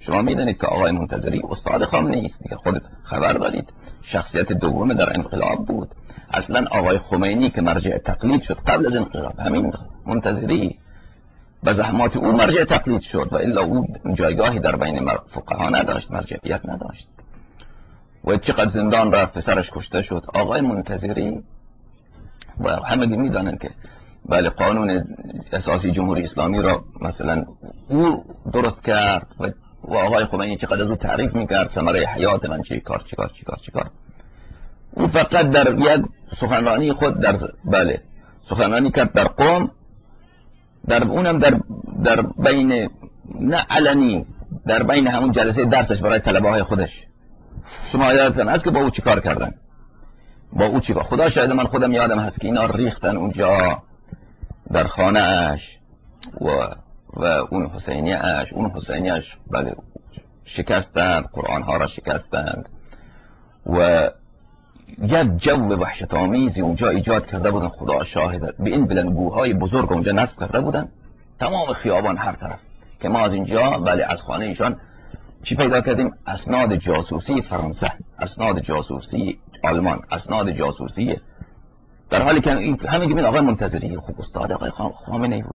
شما میدونید که آقای منتظری استاد خامنه‌ای است دیگه، خودت خبر دارید، شخصیت دوم در انقلاب بود. اصلا آقای خمینی که مرجع تقلید شد قبل از انقلاب همین منتظری به زحمات او مرجع تقلید شد، و الا او جایگاهی در بین فقها نداشت، مرجعیت نداشت. و چقدر زندان رفت، پسرش کشته شد. آقای منتظری و همه میدانند که بله قانون اساسی جمهوری اسلامی را مثلا او درست کرد و آقای خمینی چقدر از او تعریف میکرد، ثمره حیات من چی کار. او فقط در یک سخنرانی خود بله سخنرانی کرد در قم، در اونم در بین نه علنی، در بین همون جلسه درسش برای طلبه های خودش. شما یادتون هست که با او چیکار کردن؟ با او چیکار؟ خدا شاید من خودم یادم هست که اینا ریختن اونجا در خانه اش و اون حسینی اش بله شکستند، قرآن ها را شکستند و یک جو وحشت آمیزی اونجا ایجاد کرده بودن. خدا شاهد، به این بلندگوهای بزرگ اونجا نصب کرده بودن، تمام خیابان هر طرف، که ما از اینجا بله از خانه ایشان چی پیدا کردیم؟ اسناد جاسوسی فرانسه، اسناد جاسوسی آلمان، اسناد جاسوسی، در حالی که همین آقای منتظری خوب استاد آقای خامنه‌ای بود.